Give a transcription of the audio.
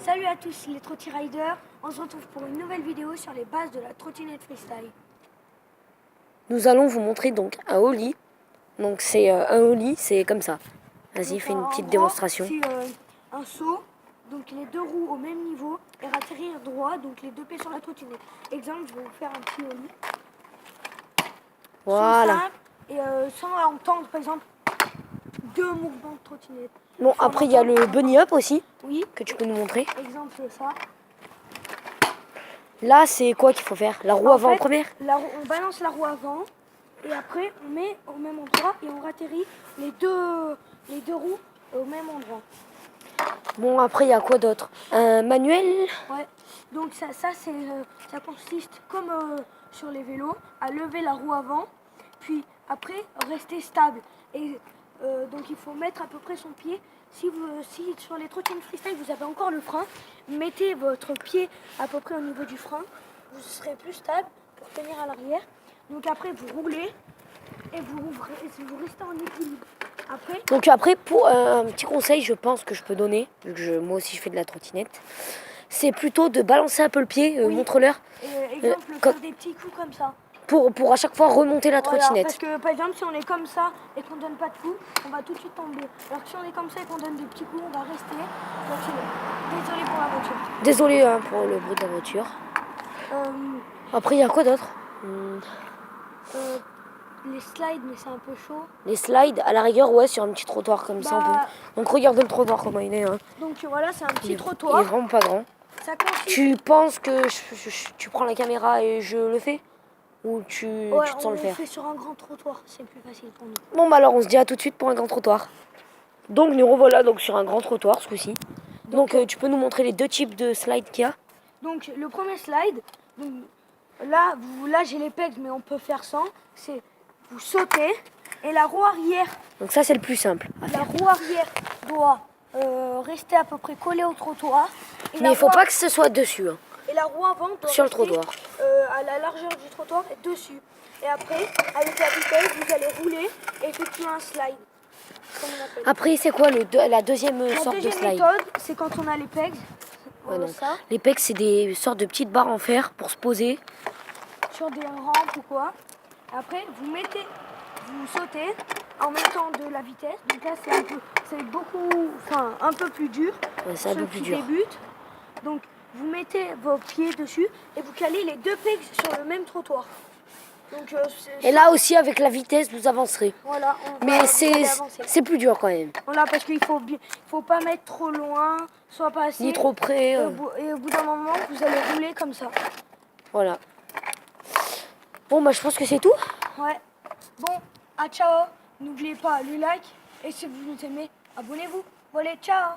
Salut à tous les Trotty Riders, on se retrouve pour une nouvelle vidéo sur les bases de la trottinette freestyle. Nous allons vous montrer donc un ollie. Donc c'est un ollie, c'est comme ça. Vas-y, fais une petite démonstration. C'est un saut, donc les deux roues au même niveau et atterrir droit, donc les deux pieds sur la trottinette. Exemple, je vais vous faire un petit ollie. Voilà. Simple, et sans entendre par exemple deux mouvements de trottinette. Bon, après il y a le bunny up aussi, oui, que tu peux nous montrer. Exemple, c'est ça. Là, c'est quoi qu'il faut faire? La roue avant en première? On balance la roue avant et après on met au même endroit et on atterrit les deux roues au même endroit. Bon, après il y a quoi d'autre? Un manuel? Ouais, donc ça consiste comme sur les vélos à lever la roue avant, puis après rester stable. Et donc il faut mettre à peu près son pied. Si sur les trottinettes freestyle vous avez encore le frein, mettez votre pied à peu près au niveau du frein, vous serez plus stable pour tenir à l'arrière. Donc après vous roulez et vous restez en équilibre. Donc après, pour un petit conseil, je pense que je peux donner, vu que moi aussi je fais de la trottinette, c'est plutôt de balancer un peu le pied, oui. montre-leur. Exemple, faire des petits coups comme ça. Pour à chaque fois remonter la trottinette. Parce que par exemple, si on est comme ça et qu'on donne pas de coups, on va tout de suite tomber. Alors que si on est comme ça et qu'on donne des petits coups, on va rester. Désolé pour la voiture. Désolé pour le bruit de la voiture. Après, il y a quoi d'autre? Les slides, mais c'est un peu chaud. Les slides, à la rigueur, ouais, sur un petit trottoir comme ça, on peut. Donc regarde le trottoir comment il est. Hein. Donc voilà, c'est un petit trottoir. Il est vraiment pas grand. Ça consiste... Tu penses que tu prends la caméra et je le fais? Ou tu te sens le faire? On le fait sur un grand trottoir, c'est plus facile pour nous. Bon, bah alors on se dit à tout de suite pour un grand trottoir. Donc nous revoilà donc sur un grand trottoir ce coup-ci. Donc tu peux nous montrer les deux types de slides qu'il y a? Donc le premier slide, donc, là j'ai les pegs, mais on peut faire sans. C'est vous sautez et la roue arrière. Donc ça c'est le plus simple. La roue arrière doit rester à peu près collée au trottoir. Mais il ne faut pas que ce soit dessus. Hein. Et la roue avant doit sur le trottoir. À la largeur du trottoir et dessus. Et après, avec la vitesse, vous allez rouler et effectuer un slide. Comme on appelle. Après, c'est quoi la deuxième sorte de slide? La méthode, c'est quand on a les pegs. Ça. Les pegs, c'est des sortes de petites barres en fer pour se poser. Sur des rampes ou quoi. Après, vous sautez en mettant de la vitesse. Donc là, c'est un peu plus dur. Ouais, c'est un peu plus dur. Débutent. Donc, vous mettez vos pieds dessus et vous calez les deux pegs sur le même trottoir. Donc, et là aussi, avec la vitesse, vous avancerez. Voilà. Mais c'est plus dur quand même. Voilà, parce qu'il faut pas mettre trop loin, soit pas assez. Ni trop près. Et au bout d'un moment, vous allez rouler comme ça. Voilà. Bon, bah je pense que c'est tout. Ouais. Bon, ciao. N'oubliez pas le like et si vous nous aimez, abonnez-vous. Voilà, ciao.